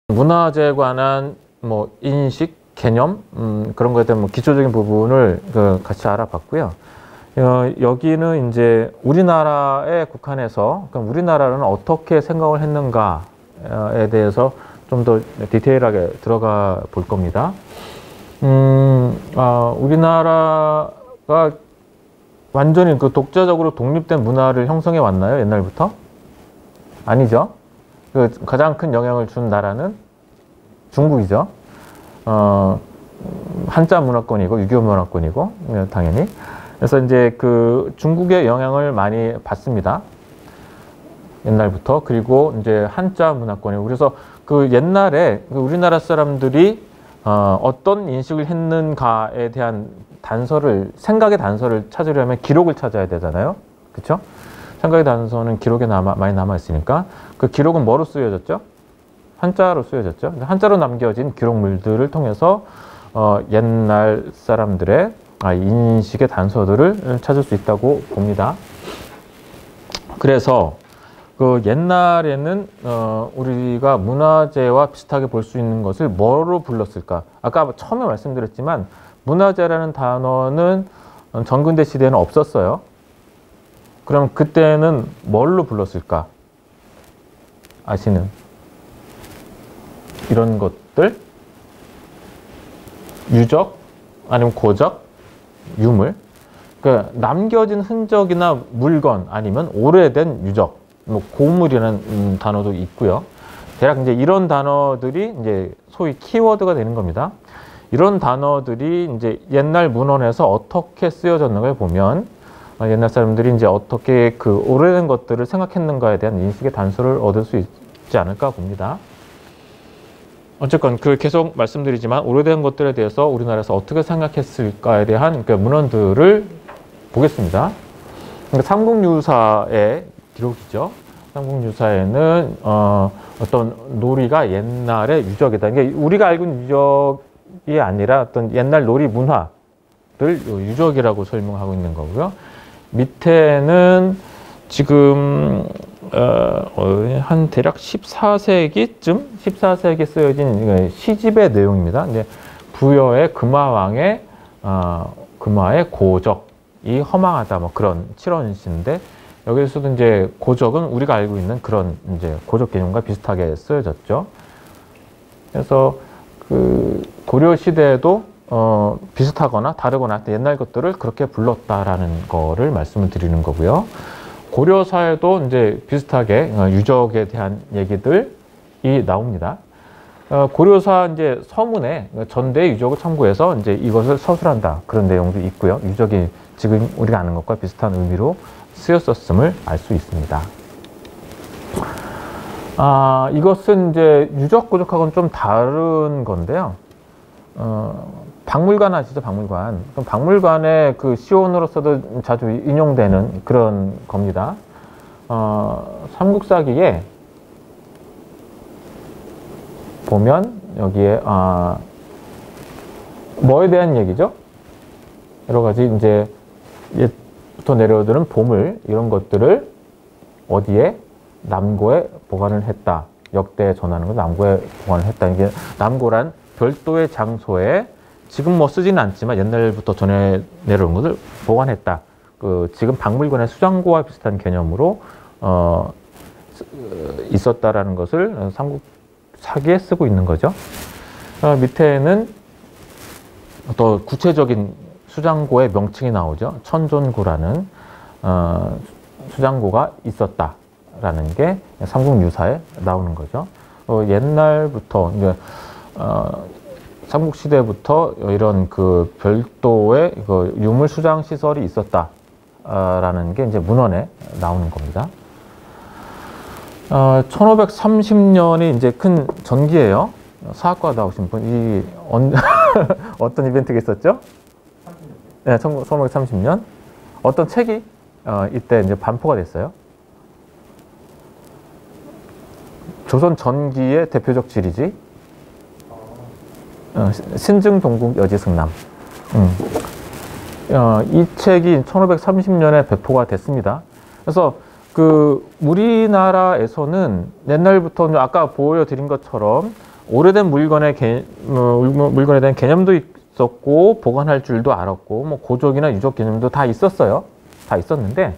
문화재에 관한 뭐 인식, 개념 그런 거에 대한 뭐 기초적인 부분을 같이 알아봤고요. 여기는 이제 우리나라에 국한해서 우리나라는 어떻게 생각을 했는가에 대해서 좀 더 디테일하게 들어가 볼 겁니다. 우리나라가 완전히 그 독자적으로 독립된 문화를 형성해 왔나요? 옛날부터? 아니죠. 그 가장 큰 영향을 준 나라는 중국이죠. 한자 문화권이고 유교 문화권이고 당연히. 그래서 이제 그 중국의 영향을 많이 받습니다. 옛날부터. 그리고 이제 한자 문화권이고. 그래서 그 옛날에 그 우리나라 사람들이 어떤 인식을 했는가에 대한 단서를, 생각의 단서를 찾으려면 기록을 찾아야 되잖아요. 그렇죠? 생각의 단서는 기록에 많이 남아 있으니까 그 기록은 뭐로 쓰여졌죠? 한자로 쓰여졌죠. 한자로 남겨진 기록물들을 통해서 옛날 사람들의 인식의 단서들을 찾을 수 있다고 봅니다. 그래서 그 옛날에는 우리가 문화재와 비슷하게 볼 수 있는 것을 뭐로 불렀을까? 아까 처음에 말씀드렸지만 문화재라는 단어는 전근대 시대에는 없었어요. 그럼 그때는 뭘로 불렀을까? 아시는? 이런 것들? 유적? 아니면 고적? 유물? 그러니까 남겨진 흔적이나 물건 아니면 오래된 유적, 뭐 고물이라는 단어도 있고요. 대략 이제 이런 단어들이 이제 소위 키워드가 되는 겁니다. 이런 단어들이 이제 옛날 문헌에서 어떻게 쓰여졌는가를 보면 옛날 사람들이 이제 어떻게 그 오래된 것들을 생각했는가에 대한 인식의 단서를 얻을 수 있지 않을까 봅니다. 어쨌건 그 계속 말씀드리지만 오래된 것들에 대해서 우리나라에서 어떻게 생각했을까에 대한 그 문헌들을 보겠습니다. 그러니까 삼국유사의 기록이죠. 삼국유사에는 어떤 놀이가 옛날의 유적이다. 그러니까 우리가 알고 있는 유적이 아니라 어떤 옛날 놀이 문화를 유적이라고 설명하고 있는 거고요. 밑에는 지금 한 대략 14세기 쓰여진 시집의 내용입니다. 근데 부여의 금화왕의 금화의 고적이 허망하다, 뭐 그런 칠언시인데 여기서도 이제 고적은 우리가 알고 있는 그런 이제 고적 개념과 비슷하게 쓰여졌죠. 그래서 그 고려 시대에도 비슷하거나 다르거나 옛날 것들을 그렇게 불렀다라는 거를 말씀을 드리는 거고요. 고려사에도 이제 비슷하게 유적에 대한 얘기들이 나옵니다. 고려사 이제 서문에 전대의 유적을 참고해서 이제 이것을 서술한다, 그런 내용도 있고요. 유적이 지금 우리가 아는 것과 비슷한 의미로 쓰였었음을 알 수 있습니다. 이것은 이제 유적 고적하고는 좀 다른 건데요. 박물관 아시죠? 박물관. 그럼 박물관의 그 시온으로서도 자주 인용되는 그런 겁니다. 삼국사기에 보면 여기에 뭐에 대한 얘기죠? 여러 가지 이제 옛부터 내려오는 보물 이런 것들을 어디에? 남고에 보관을 했다. 역대에 전하는 걸 남고에 보관을 했다. 이게 남고란 별도의 장소에 지금 뭐 쓰지는 않지만 옛날부터 전해 내려온 것을 보관했다. 그 지금 박물관의 수장고와 비슷한 개념으로 있었다라는 것을 삼국사기에 쓰고 있는 거죠. 밑에는 더 구체적인 수장고의 명칭이 나오죠. 천존고라는 수장고가 있었다라는 게 삼국유사에 나오는 거죠. 옛날부터 이제 삼국시대부터 이런 그 별도의 유물 수장 시설이 있었다라는 게 이제 문헌에 나오는 겁니다. 1530년이 이제 큰 전기예요. 사학과 나오신 분, 어떤 이벤트가 있었죠? 네, 1530년. 어떤 책이 이때 이제 반포가 됐어요. 조선 전기의 대표적 지리지. 신증동국 여지승남. 이 책이 1530년에 배포가 됐습니다. 그래서 그 우리나라에서는 옛날부터 아까 보여드린 것처럼 오래된 물건에 대한 개념도 있었고 보관할 줄도 알았고 뭐 고적이나 유적 개념도 다 있었어요. 다 있었는데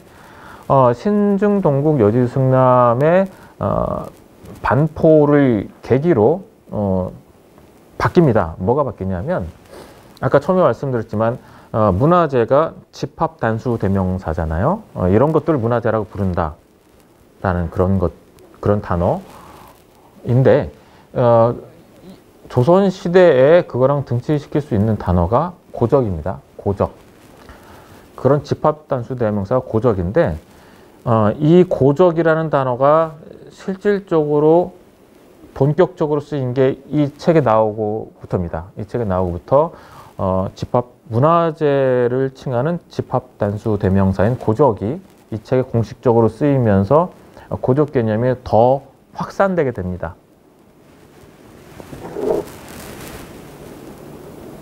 신증동국 여지승남의 반포를 계기로 바뀝니다. 뭐가 바뀌냐면 아까 처음에 말씀드렸지만 문화재가 집합 단수 대명사잖아요. 이런 것들을 문화재라고 부른다라는 그런 단어인데 조선 시대에 그거랑 등치시킬 수 있는 단어가 고적입니다. 고적. 그런 집합 단수 대명사가 고적인데 이 고적이라는 단어가 실질적으로 본격적으로 쓰인 게 이 책에 나오고부터입니다. 이 책에 나오고부터 문화재를 칭하는 집합 단수 대명사인 고적이 이 책에 공식적으로 쓰이면서 고적 개념이 더 확산되게 됩니다.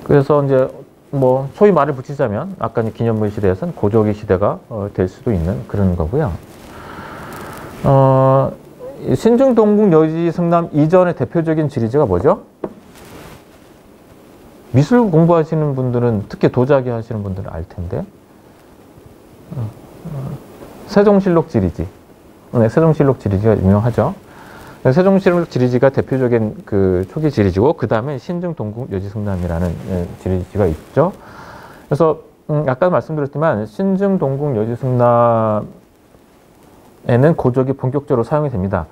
그래서 이제 뭐 소위 말을 붙이자면 아까 기념물 시대에서는 고적의 시대가 될 수도 있는 그런 거고요. 신증동국 여지승남 이전의 대표적인 지리지가 뭐죠? 미술 공부하시는 분들은 특히 도자기 하시는 분들은 알 텐데 세종실록 지리지. 네, 세종실록 지리지가 유명하죠. 세종실록 지리지가 대표적인 그 초기 지리지고 그 다음에 신증동국 여지승남이라는 지리지가 있죠. 그래서 아까 말씀드렸지만 신증동국 여지승남에는 고적이 본격적으로 사용이 됩니다.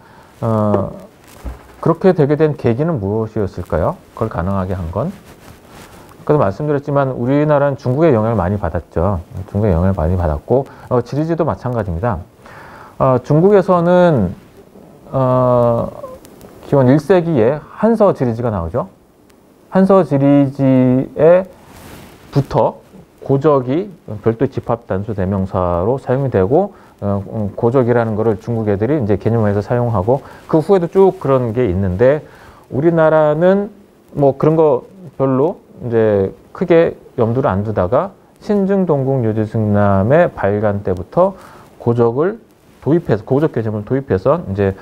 그렇게 되게 된 계기는 무엇이었을까요? 그걸 가능하게 한 건? 아까도 말씀드렸지만 우리나라는 중국의 영향을 많이 받았죠. 중국의 영향을 많이 받았고 지리지도 마찬가지입니다. 중국에서는 기원 1세기에 한서 지리지가 나오죠. 한서 지리지에부터 고적이 별도의 집합 단수 대명사로 사용이 되고 고적이라는 거를 중국 애들이 이제 개념화해서 사용하고 그 후에도 쭉 그런 게 있는데 우리나라는 뭐 그런 거 별로 이제 크게 염두를 안 두다가 신증동국 여지승남의 발간 때부터 고적을 도입해서 고적 개념을 도입해서 이제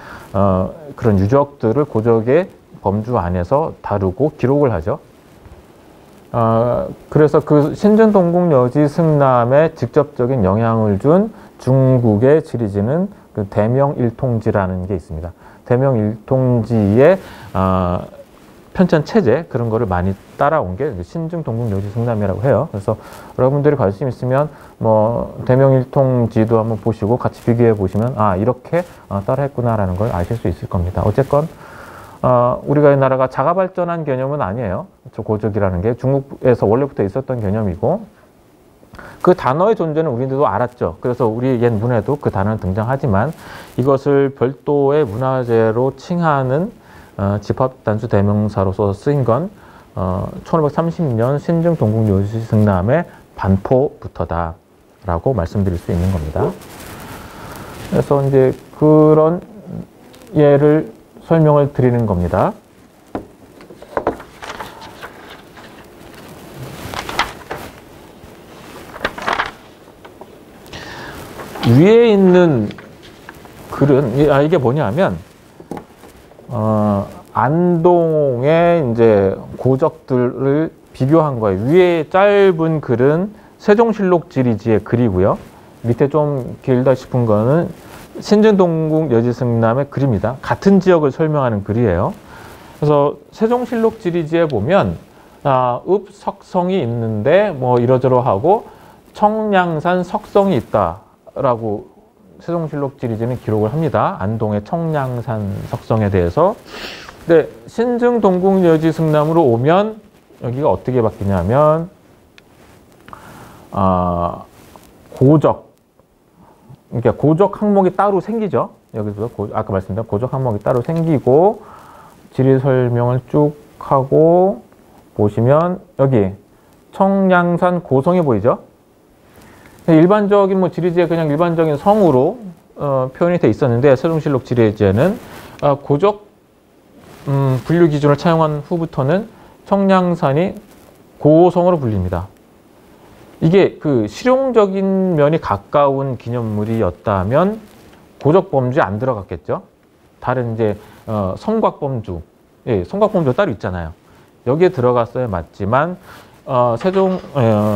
그런 유적들을 고적의 범주 안에서 다루고 기록을 하죠. 그래서 그 신증동국 여지승남에 직접적인 영향을 준 중국의 지리지는 그 대명일통지라는 게 있습니다. 대명일통지의 편찬 체제 그런 거를 많이 따라온 게 신증동국 여지승남이라고 해요. 그래서 여러분들이 관심 있으면 뭐 대명일통지도 한번 보시고 같이 비교해 보시면 이렇게 따라했구나라는 걸 아실 수 있을 겁니다. 어쨌건 우리가 이 나라가 자가 발전한 개념은 아니에요. 저 고적이라는 게 중국에서 원래부터 있었던 개념이고 그 단어의 존재는 우리들도 알았죠. 그래서 우리 옛 문에도 그 단어는 등장하지만 이것을 별도의 문화재로 칭하는 집합 단수 대명사로서 쓰인 건 1530년 신증동국 여지승남의 반포부터다라고 말씀드릴 수 있는 겁니다. 그래서 이제 그런 예를 설명을 드리는 겁니다. 위에 있는 글은 이게 뭐냐면 안동의 이제 고적들을 비교한 거예요. 위에 짧은 글은 세종실록 지리지의 글이고요. 밑에 좀 길다 싶은 거는 신증동국 여지승남의 글입니다. 같은 지역을 설명하는 글이에요. 그래서 세종실록 지리지에 보면 읍석성이 있는데 뭐 이러저러하고 청량산 석성이 있다라고 세종실록 지리지는 기록을 합니다. 안동의 청량산 석성에 대해서. 근데 신증동국 여지승남으로 오면 여기가 어떻게 바뀌냐면 고적, 그러니까 고적 항목이 따로 생기죠. 여기서 아까 말씀드린 고적 항목이 따로 생기고 지리 설명을 쭉 하고 보시면 여기 청량산 고성이 보이죠. 일반적인 뭐 지리지에 그냥 일반적인 성으로 표현이 돼 있었는데 세종실록 지리지에는 고적 분류 기준을 차용한 후부터는 청량산이 고성으로 불립니다. 이게 그 실용적인 면이 가까운 기념물이었다면 고적 범주에 안 들어갔겠죠. 다른 이제 성곽 범주 예, 성곽공원도 따로 있잖아요. 여기에 들어갔어야 맞지만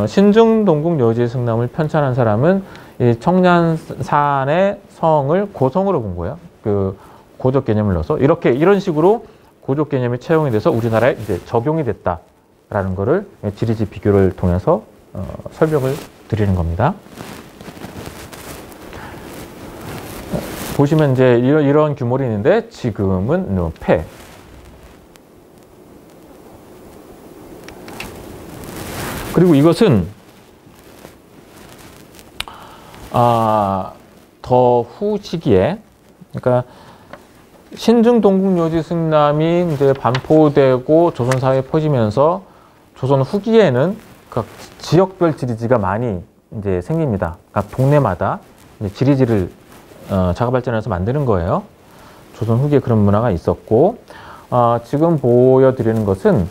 신중동국 묘지 승남을 편찬한 사람은 이 청량산의 성을 고성으로 본 거예요. 그 고적 개념을 넣어서 이런 식으로 고적 개념이 채용이 돼서 우리나라에 이제 적용이 됐다라는 거를 지리지 비교를 통해서 설명을 드리는 겁니다. 보시면 이제 이런 규모로 있는데 지금은 폐. 그리고 이것은 더 후 시기에, 그러니까 신중 동국묘지 승남이 이제 반포되고 조선 사회에 퍼지면서 조선 후기에는 각 지역별 지리지가 많이 이제 생깁니다. 각 동네마다 이제 지리지를 자가 발전해서 만드는 거예요. 조선 후기에 그런 문화가 있었고, 지금 보여드리는 것은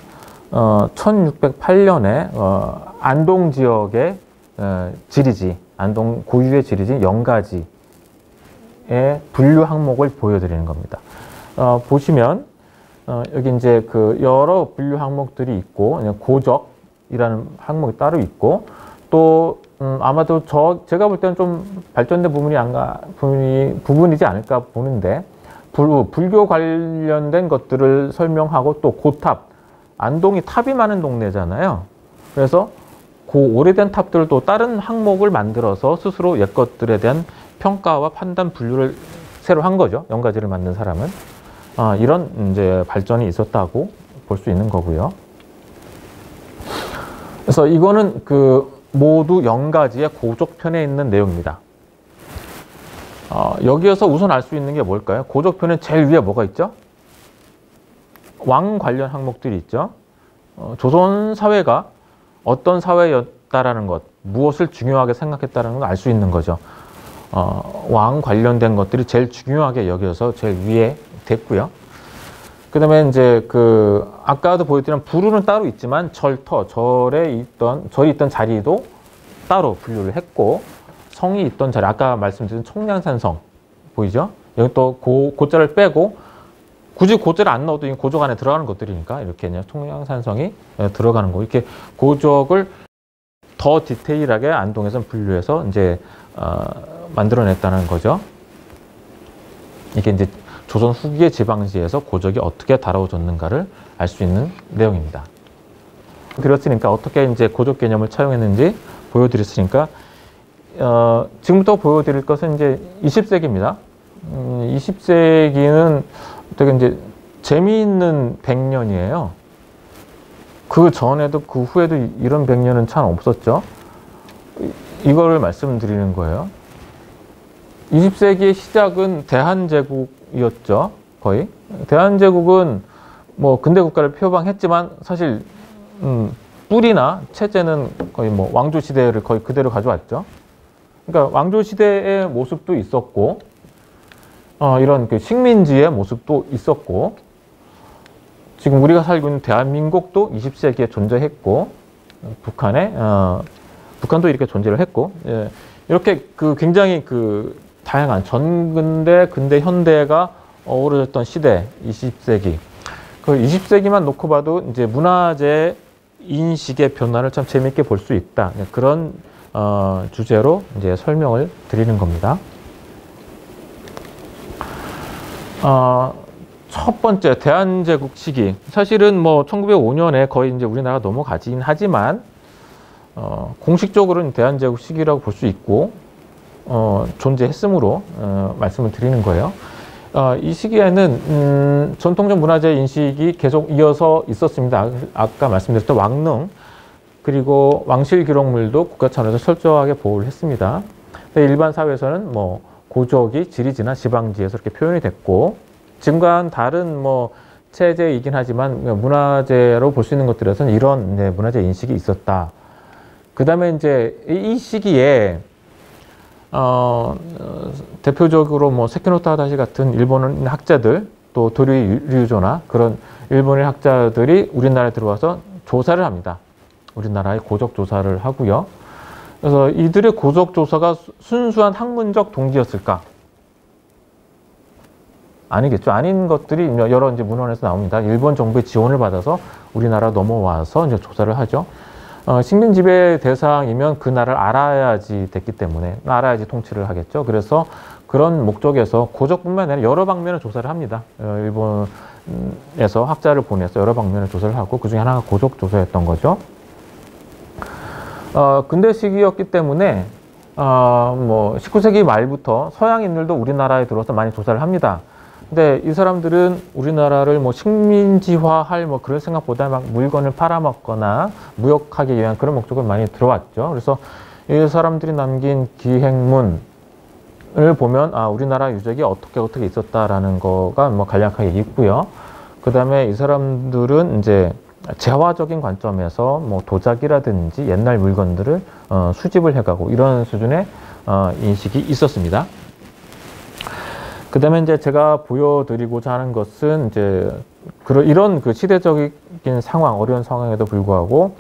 1608년에 안동 지역의 지리지, 안동 고유의 지리지 0가지의 분류 항목을 보여드리는 겁니다. 보시면 여기 이제 그 여러 분류 항목들이 있고, 고적이라는 항목이 따로 있고, 또 아마도 제가 볼 때는 좀 발전된 부분이지 않을까 보는데, 불교 관련된 것들을 설명하고, 또 고탑, 안동이 탑이 많은 동네잖아요. 그래서 그 오래된 탑들도 다른 항목을 만들어서 스스로 옛것들에 대한 평가와 판단 분류를 새로 한 거죠. 0가지를 만든 사람은. 이런 이제 발전이 있었다고 볼 수 있는 거고요. 그래서 이거는 모두 0가지의 고적편에 있는 내용입니다. 여기에서 우선 알 수 있는 게 뭘까요? 고적편은 제일 위에 뭐가 있죠? 왕 관련 항목들이 있죠. 조선 사회가 어떤 사회였다라는 것, 무엇을 중요하게 생각했다라는 걸 알 수 있는 거죠. 왕 관련된 것들이 제일 중요하게 여기서 제일 위에 됐고요. 그 다음에 이제 아까도 보여드린 부루는 따로 있지만 절이 있던 자리도 따로 분류를 했고, 성이 있던 자리, 아까 말씀드린 청량산성 보이죠? 여기 또 고자를 빼고, 굳이 고자를 안 넣어도 고적 안에 들어가는 것들이니까 이렇게 청량산성이 들어가는 거. 이렇게 고적을 더 디테일하게 안동에서는 분류해서 이제 만들어냈다는 거죠. 이게 이제 조선 후기의 지방지에서 고적이 어떻게 다뤄졌는가를 알 수 있는 내용입니다. 그렇으니까 어떻게 이제 고적 개념을 차용했는지 보여드렸으니까 지금부터 보여드릴 것은 이제 20세기입니다. 20세기는 되게 이제 재미있는 100년이에요. 그 전에도 그 후에도 이런 100년은 참 없었죠. 이거를 말씀드리는 거예요. 20세기의 시작은 대한제국이었죠. 거의. 대한제국은 뭐 근대 국가를 표방했지만 사실 뿌리나 체제는 거의 뭐 왕조 시대를 거의 그대로 가져왔죠. 그러니까 왕조 시대의 모습도 있었고, 이런 식민지의 모습도 있었고, 지금 우리가 살고 있는 대한민국도 20세기에 존재했고, 북한도 이렇게 존재를 했고, 예, 이렇게 굉장히 다양한 전근대, 근대, 현대가 어우러졌던 시대, 20세기. 20세기만 놓고 봐도 이제 문화재 인식의 변화를 참 재미있게 볼 수 있다. 그런 주제로 이제 설명을 드리는 겁니다. 첫 번째 대한제국 시기. 사실은 뭐 1905년에 거의 이제 우리나라가 넘어가긴 하지만 공식적으로는 대한제국 시기라고 볼 수 있고 존재했으므로 말씀을 드리는 거예요. 이 시기에는 전통적 문화재 인식이 계속 이어서 있었습니다. 아까 말씀드렸던 왕릉 그리고 왕실 기록물도 국가 차원에서 철저하게 보호를 했습니다. 일반 사회에서는 뭐 고적이 지리지나 지방지에서 이렇게 표현이 됐고, 지금과는 다른 뭐 체제이긴 하지만 문화재로 볼 수 있는 것들에서는 이런 문화재 인식이 있었다. 그 다음에 이제 이 시기에 대표적으로 뭐 세키노토 하다시 같은 일본인 학자들, 또 도리 류조나 그런 일본인 학자들이 우리나라에 들어와서 조사를 합니다. 우리나라의 고적 조사를 하고요. 그래서 이들의 고적 조사가 순수한 학문적 동기였을까? 아니겠죠. 아닌 것들이 여러 이제 문헌에서 나옵니다. 일본 정부의 지원을 받아서 우리나라 넘어와서 이제 조사를 하죠. 식민 지배 대상이면 그 나라를 알아야지 됐기 때문에 알아야지 통치를 하겠죠. 그래서 그런 목적에서 고적뿐만 아니라 여러 방면을 조사를 합니다. 일본에서 학자를 보내서 여러 방면을 조사를 하고 그 중에 하나가 고적 조사였던 거죠. 근대 시기였기 때문에 뭐 19세기 말부터 서양인들도 우리나라에 들어와서 많이 조사를 합니다. 근데 이 사람들은 우리나라를 뭐 식민지화할 뭐 그런 생각보다 막 물건을 팔아먹거나 무역하기 위한 그런 목적을 많이 들어왔죠. 그래서 이 사람들이 남긴 기행문을 보면 우리나라 유적이 어떻게 있었다라는 거가 뭐 간략하게 있고요. 그 다음에 이 사람들은 이제 재화적인 관점에서 뭐 도자기라든지 옛날 물건들을 수집을 해가고 이런 수준의 인식이 있었습니다. 그 다음에 이제 제가 보여드리고자 하는 것은 이제 이런 그 시대적인 상황, 어려운 상황에도 불구하고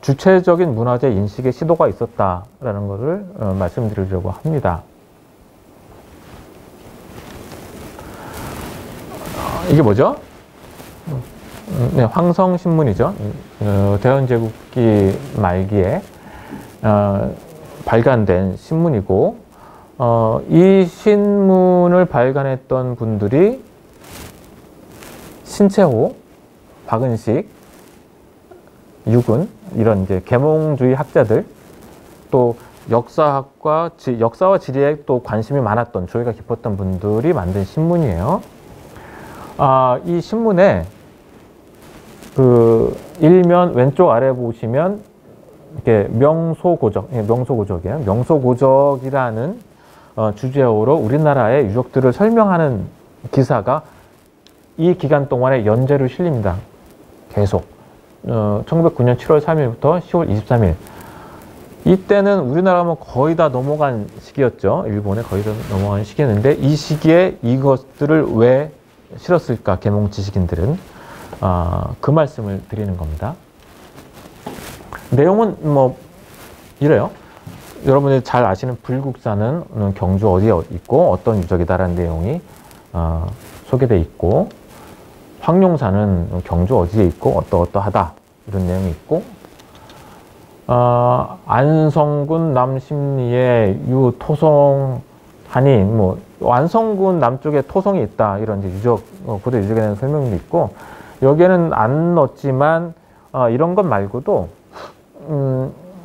주체적인 문화재 인식의 시도가 있었다라는 것을 말씀드리려고 합니다. 이게 뭐죠? 네, 황성신문이죠. 대원제국기 말기에 발간된 신문이고 이 신문을 발간했던 분들이 신채호, 박은식, 유근 이런 이제 계몽주의 학자들 또 역사와 지리에 또 관심이 많았던 조예가 깊었던 분들이 만든 신문이에요. 이 신문에 그 일면 왼쪽 아래 보시면 이렇게 명소고적이에요. 명소고적이라는 주제어로 우리나라의 유적들을 설명하는 기사가 이 기간 동안에 연재로 실립니다. 계속 1909년 7월 3일부터 10월 23일 이때는 우리나라면 거의 다 넘어간 시기였죠. 일본에 거의 다 넘어간 시기였는데 이 시기에 이것들을 왜 실었을까 계몽 지식인들은 그 말씀을 드리는 겁니다. 내용은 뭐 이래요. 여러분이 잘 아시는 불국사는 경주 어디에 있고 어떤 유적이다라는 내용이 소개되어 있고 황룡사는 경주 어디에 있고 어떠하다 이런 내용이 있고 안성군 남심리에 유토성하니 뭐 안성군 남쪽에 토성이 있다 이런 이제 유적 고대 유적에 대한 설명도 있고 여기에는 안 넣었지만 이런 것 말고도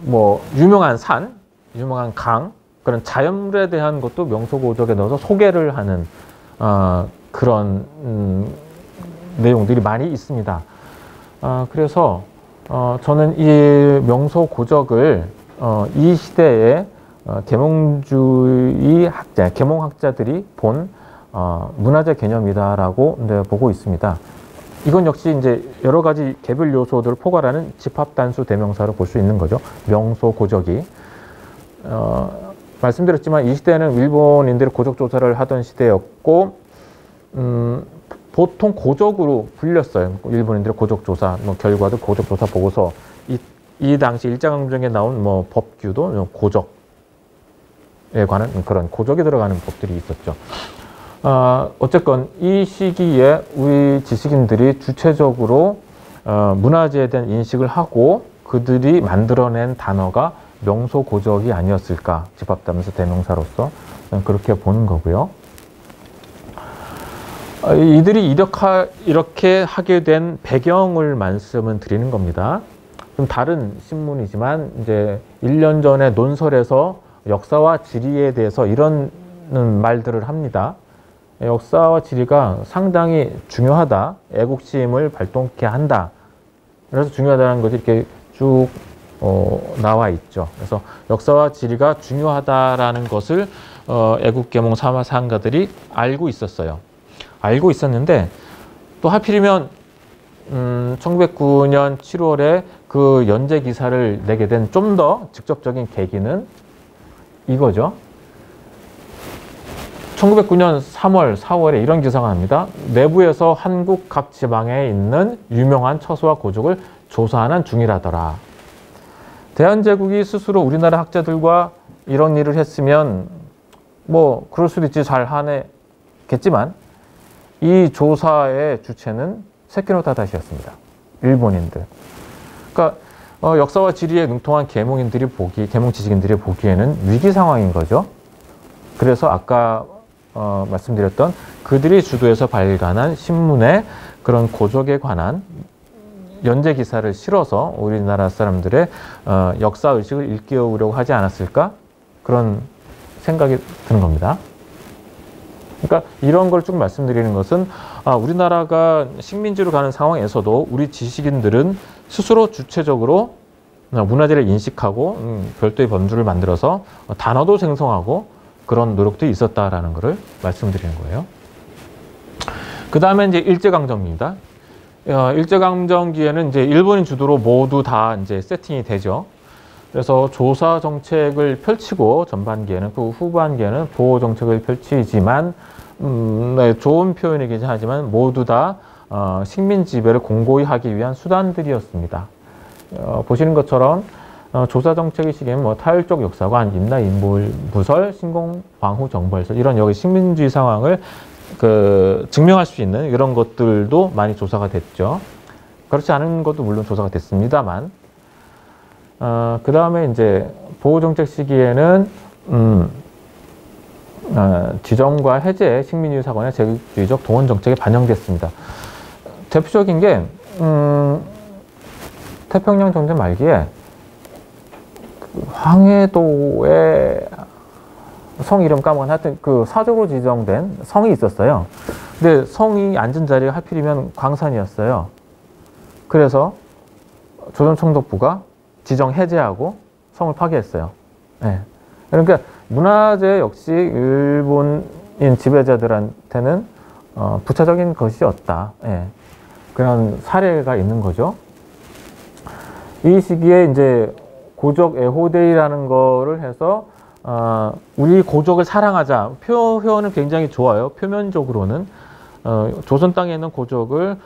뭐 유명한 산, 유명한 강 그런 자연물에 대한 것도 명소고적에 넣어서 소개를 하는 그런 내용들이 많이 있습니다. 그래서 저는 이 명소고적을 이 시대에 계몽주의 학자, 계몽학자들이 본 문화재 개념이다라고 보고 있습니다. 이건 역시 이제 여러 가지 개별 요소들을 포괄하는 집합단수 대명사로 볼 수 있는 거죠. 명소고적이. 말씀드렸지만 이 시대는 일본인들이 고적조사를 하던 시대였고, 보통 고적으로 불렸어요. 일본인들의 고적조사, 뭐 결과도 고적조사 보고서, 이 당시 일제강점기에 나온 뭐 법규도 고적에 관한 그런 고적이 들어가는 법들이 있었죠. 어쨌건 이 시기에 우리 지식인들이 주체적으로 문화재에 대한 인식을 하고 그들이 만들어낸 단어가 명소고적이 아니었을까, 집합단수 대명사로서 그렇게 보는 거고요. 이들이 이렇게 하게 된 배경을 말씀을 드리는 겁니다. 좀 다른 신문이지만 이제 1년 전에 논설에서 역사와 지리에 대해서 이런 말들을 합니다. 역사와 지리가 상당히 중요하다. 애국심을 발동케 한다. 그래서 중요하다는 것이 이렇게 쭉 나와 있죠. 그래서 역사와 지리가 중요하다라는 것을 애국계몽 사마상가들이 알고 있었어요. 알고 있었는데 또 하필이면 1909년 7월에 그 연재 기사를 내게 된 좀 더 직접적인 계기는 이거죠. 1909년 3월, 4월에 이런 기사가 납니다. 내부에서 한국 각 지방에 있는 유명한 처소와 고적을 조사하는 중이라더라. 대한제국이 스스로 우리나라 학자들과 이런 일을 했으면 뭐 그럴 수도 있지, 잘 하겠지만 이 조사의 주체는 세키노 타다시였습니다. 일본인들. 그러니까 역사와 지리에 능통한 계몽 지식인들이 보기에는 위기 상황인 거죠. 그래서 아까 말씀드렸던 그들이 주도해서 발간한 신문에 그런 고적에 관한 연재 기사를 실어서 우리나라 사람들의 역사 의식을 일깨우려고 하지 않았을까? 그런 생각이 드는 겁니다. 그러니까 이런 걸 쭉 말씀드리는 것은 우리나라가 식민지로 가는 상황에서도 우리 지식인들은 스스로 주체적으로 문화재를 인식하고 별도의 범주를 만들어서 단어도 생성하고 그런 노력도 있었다라는 것을 말씀드리는 거예요. 그 다음에 이제 일제강점기입니다. 일제강점기에는 이제 일본인 주도로 모두 다 이제 세팅이 되죠. 그래서 조사 정책을 펼치고 전반기에는 그 후반기에는 보호 정책을 펼치지만 네, 좋은 표현이긴 하지만 모두 다 식민 지배를 공고히 하기 위한 수단들이었습니다. 보시는 것처럼 조사 정책의 시기에는 뭐 타율적 역사관, 임나 인물부설, 신공 광후 정벌설 이런 여기 식민주의 상황을 증명할 수 있는 이런 것들도 많이 조사가 됐죠. 그렇지 않은 것도 물론 조사가 됐습니다만 그 다음에 이제 보호정책 시기에는 지정과 해제 식민주의 사관의 제국주의적 동원 정책에 반영됐습니다. 대표적인 게 태평양 전쟁 말기에 황해도의 성 이름 까먹은 하여튼 그 사적으로 지정된 성이 있었어요. 근데 성이 앉은 자리가 하필이면 광산이었어요. 그래서 조선총독부가 지정 해제하고 성을 파괴했어요. 네. 그러니까 문화재 역시 일본인 지배자들한테는 부차적인 것이었다. 네. 그런 사례가 있는 거죠. 이 시기에 이제 고적 애호데이라는 거를 해서 우리 고적을 사랑하자. 표현은 굉장히 좋아요. 표면적으로는 조선 땅에 있는 고적을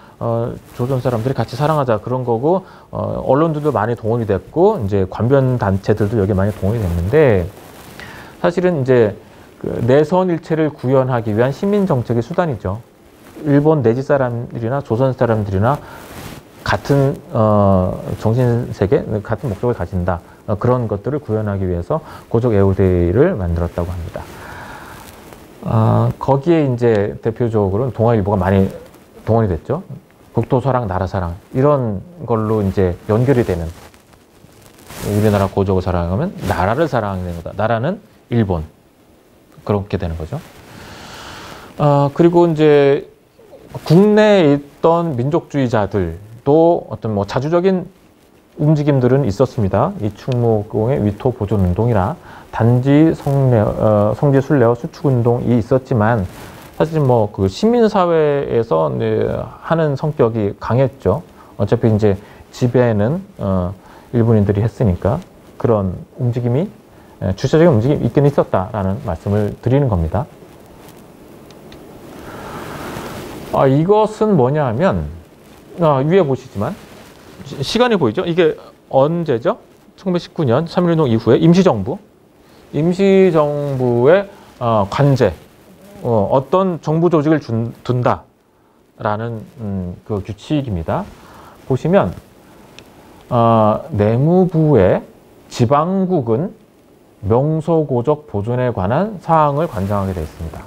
조선 사람들이 같이 사랑하자 그런 거고 언론들도 많이 동원이 됐고 이제 관변 단체들도 여기 많이 동원이 됐는데 사실은 이제 내선일체를 구현하기 위한 시민 정책의 수단이죠. 일본 내지 사람들이나 조선 사람들이나 같은 정신세계, 같은 목적을 가진다. 그런 것들을 구현하기 위해서 고적 애호데이를 만들었다고 합니다. 거기에 이제 대표적으로는 동아일보가 많이 동원이 됐죠. 국토사랑, 나라사랑 이런 걸로 이제 연결이 되는 우리나라 고적을 사랑하면 나라를 사랑하는 거다. 나라는 일본 그렇게 되는 거죠. 그리고 이제 국내에 있던 민족주의자들도 어떤 뭐 자주적인 움직임들은 있었습니다. 이충무공의 위토 보존 운동이나 단지 성지 순례와 수축 운동이 있었지만 사실 뭐 그 시민사회에서 하는 성격이 강했죠. 어차피 이제 지배는 일본인들이 했으니까 그런 움직임이 주체적인 움직임이 있긴 있었다라는 말씀을 드리는 겁니다. 이것은 뭐냐 하면 위에 보시지만 시간이 보이죠? 이게 언제죠? 1919년 3.1운동 이후에 임시정부의 관제, 어떤 정부 조직을 둔다라는 그 규칙입니다. 보시면 내무부의 지방국은 명소고적 보존에 관한 사항을 관장하게 되어 있습니다.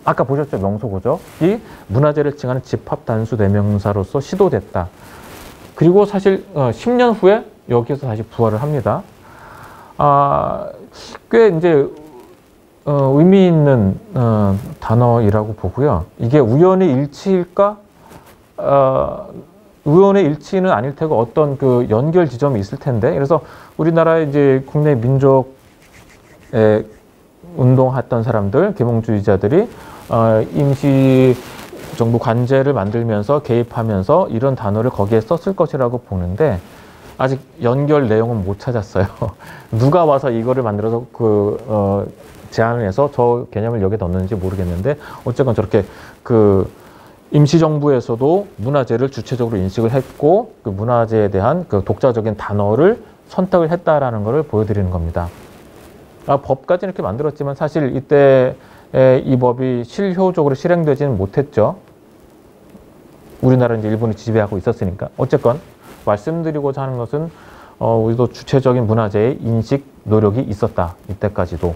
아까 보셨죠? 명소고적이 문화재를 칭하는 집합단수 대명사로서 시도됐다. 그리고 사실 10년 후에 여기에서 다시 부활을 합니다. 꽤 이제 의미 있는 단어이라고 보고요. 이게 우연의 일치일까? 우연의 일치는 아닐 테고 어떤 그 연결 지점이 있을 텐데, 그래서 우리나라의 이제 국내 민족에 운동했던 사람들, 계몽주의자들이 임시 정부 관제를 만들면서 개입하면서 이런 단어를 거기에 썼을 것이라고 보는데 아직 연결 내용은 못 찾았어요. 누가 와서 이거를 만들어서 제안을 해서 저 개념을 여기에 넣었는지 모르겠는데 어쨌건 저렇게 임시정부에서도 문화재를 주체적으로 인식을 했고 그 문화재에 대한 그 독자적인 단어를 선택을 했다라는 것을 보여드리는 겁니다. 법까지는 이렇게 만들었지만 사실 이때 이 법이 실효적으로 실행되지는 못했죠. 우리나라는 이제 일본이 지배하고 있었으니까. 어쨌건 말씀드리고자 하는 것은 우리도 주체적인 문화재의 인식 노력이 있었다. 이때까지도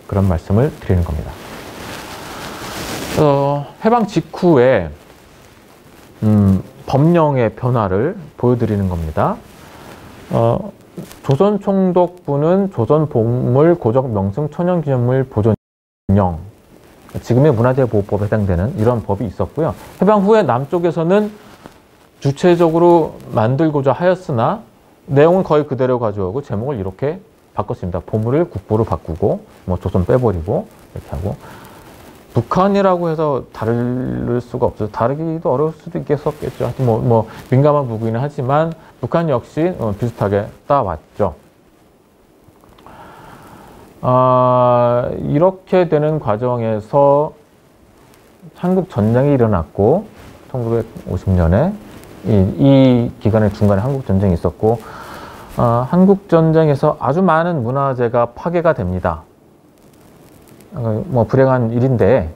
그런 말씀을 드리는 겁니다. 해방 직후에 법령의 변화를 보여드리는 겁니다. 조선총독부는 조선보물 고적명승 천연기념물 보존령, 지금의 문화재보호법에 해당되는 이런 법이 있었고요. 해방 후에 남쪽에서는 주체적으로 만들고자 하였으나 내용은 거의 그대로 가져오고 제목을 이렇게 바꿨습니다. 보물을 국보로 바꾸고 뭐 조선 빼버리고 이렇게 하고, 북한이라고 해서 다를 수가 없어요. 다르기도 어려울 수도 있겠었겠죠. 하여튼 뭐 민감한 부분이긴 하지만 북한 역시 비슷하게 따왔죠. 이렇게 되는 과정에서 한국 전쟁이 일어났고 1950년에 이 기간에 중간에 한국 전쟁이 있었고 한국 전쟁에서 아주 많은 문화재가 파괴가 됩니다. 뭐 불행한 일인데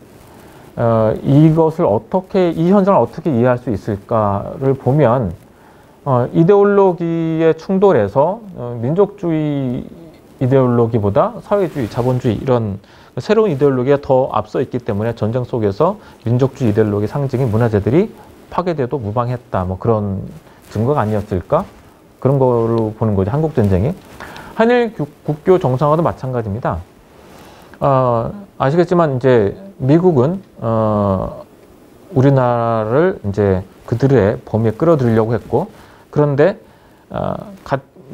이것을 어떻게, 이 현상을 어떻게 이해할 수 있을까를 보면 이데올로기의 충돌에서 민족주의 이데올로기보다 사회주의, 자본주의 이런 새로운 이데올로기가 더 앞서 있기 때문에 전쟁 속에서 민족주의 이데올로기 상징인 문화재들이 파괴돼도 무방했다. 뭐 그런 증거가 아니었을까? 그런 걸로 보는 거죠. 한국 전쟁이. 한일 국교 정상화도 마찬가지입니다. 아시겠지만 이제 미국은 우리나라를 이제 그들의 범위에 끌어들이려고 했고, 그런데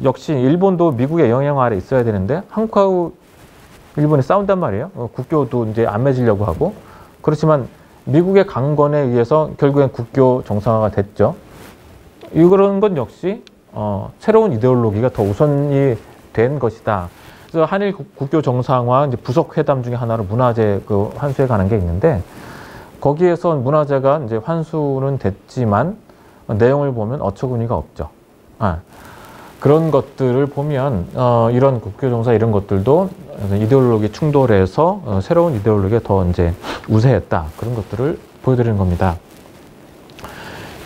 역시 일본도 미국의 영향 아래 있어야 되는데 한국하고 일본이 싸운단 말이에요. 국교도 이제 안 맺으려고 하고, 그렇지만 미국의 강권에 의해서 결국엔 국교 정상화가 됐죠. 이런 건 역시 새로운 이데올로기가 더 우선이 된 것이다. 그래서 한일 국교 정상화 이제 부속 회담 중에 하나로 문화재 환수에 관한 게 있는데, 거기에서 문화재가 이제 환수는 됐지만 내용을 보면 어처구니가 없죠. 그런 것들을 보면 이런 국교 정사 이런 것들도 이데올로기 충돌에서 새로운 이데올로기가 더 이제 우세했다. 그런 것들을 보여드리는 겁니다.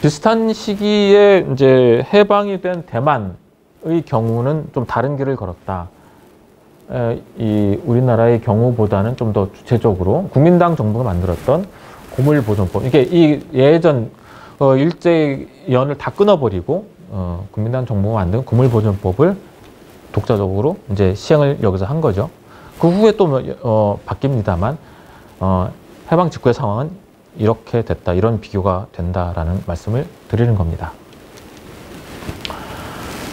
비슷한 시기에 이제 해방이 된 대만의 경우는 좀 다른 길을 걸었다. 이 우리나라의 경우보다는 좀 더 주체적으로 국민당 정부가 만들었던 고물보존법, 이게 이 예전 일제연을 다 끊어버리고 국민당 정부가 만든 고물보존법을 독자적으로 이제 시행을 여기서 한 거죠. 그 후에 또 바뀝니다만 해방 직후의 상황은 이렇게 됐다, 이런 비교가 된다라는 말씀을 드리는 겁니다.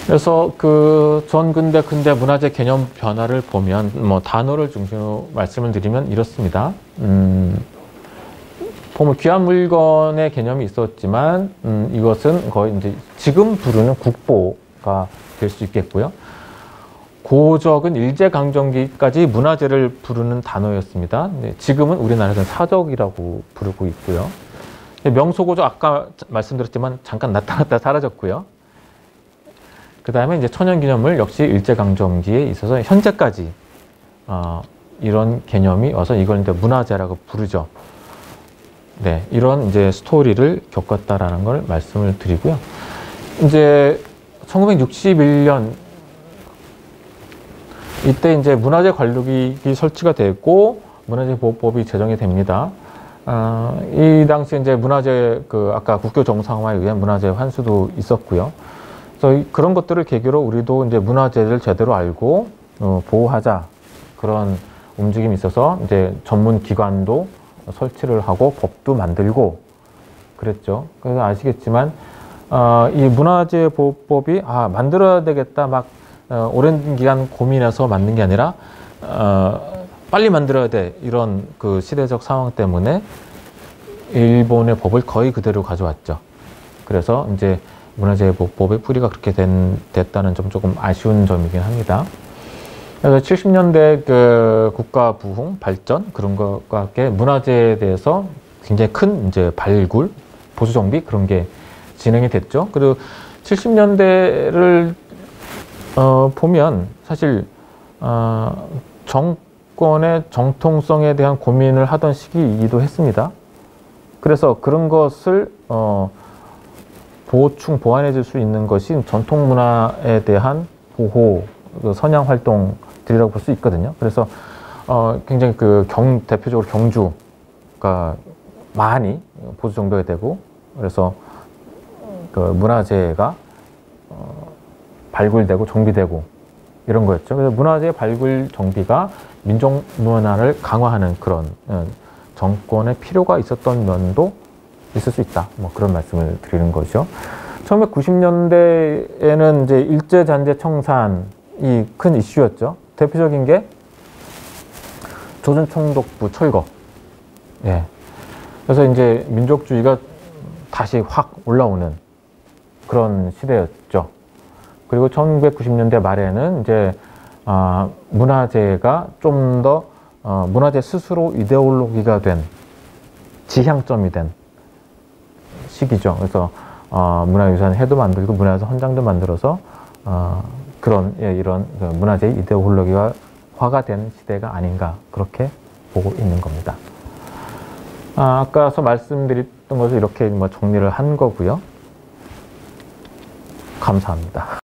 그래서 그 전근대 근대 문화재 개념 변화를 보면 뭐 단어를 중심으로 말씀을 드리면 이렇습니다. 보면 귀한 물건의 개념이 있었지만 이것은 거의 이제 지금 부르는 국보가 될 수 있겠고요. 고적은 일제강점기까지 문화재를 부르는 단어였습니다. 지금은 우리나라에서는 사적이라고 부르고 있고요. 명소고적 아까 말씀드렸지만 잠깐 나타났다 사라졌고요. 그 다음에 이제 천연기념물 역시 일제강점기에 있어서 현재까지 이런 개념이 와서 이걸 이제 문화재라고 부르죠. 네, 이런 이제 스토리를 겪었다라는 걸 말씀을 드리고요. 이제 1961년 이때 이제 문화재 관리국이 설치가 되고 문화재보호법이 제정이 됩니다. 이 당시 이제 문화재 아까 국교 정상화에 의한 문화재 환수도 있었고요. 그래서 그런 것들을 계기로 우리도 이제 문화재를 제대로 알고 보호하자, 그런 움직임이 있어서 이제 전문 기관도 설치를 하고 법도 만들고 그랬죠. 그래서 아시겠지만 이 문화재보호법이 만들어야 되겠다 막 오랜 기간 고민해서 만든 게 아니라 빨리 만들어야 돼, 이런 그 시대적 상황 때문에 일본의 법을 거의 그대로 가져왔죠. 그래서 이제 문화재보호법의 뿌리가 그렇게 됐다는 점 조금 아쉬운 점이긴 합니다. 그래서 70년대 그 국가 부흥, 발전 그런 것과 함께 문화재에 대해서 굉장히 큰 이제 발굴, 보수 정비 그런 게 진행이 됐죠. 그리고 70년대를 보면 사실 정권의 정통성에 대한 고민을 하던 시기이기도 했습니다. 그래서 그런 것을 보충, 보완해 줄 수 있는 것이 전통 문화에 대한 보호, 선양 활동들이라고 볼 수 있거든요. 그래서 굉장히 대표적으로 경주가 많이 보수 정벽이 되고, 그래서 그 문화재가 발굴되고 정비되고 이런 거였죠. 그래서 문화재 발굴 정비가 민족 문화를 강화하는 그런 정권의 필요가 있었던 면도 있을 수 있다. 뭐 그런 말씀을 드리는 거죠. 1990년대에는 이제 일제잔재 청산이 큰 이슈였죠. 대표적인 게 조선총독부 철거. 예. 그래서 이제 민족주의가 다시 확 올라오는 그런 시대였죠. 그리고 1990년대 말에는 이제 문화재가 좀 더 문화재 스스로 이데올로기가 된 지향점이 된 시기죠. 그래서 문화유산 회도 만들고 문화유산 헌장도 만들어서 그런 이런 문화재 이데올로기화가 된 시대가 아닌가 그렇게 보고 있는 겁니다. 아까서 말씀드렸던 것을 이렇게 뭐 정리를 한 거고요. 감사합니다.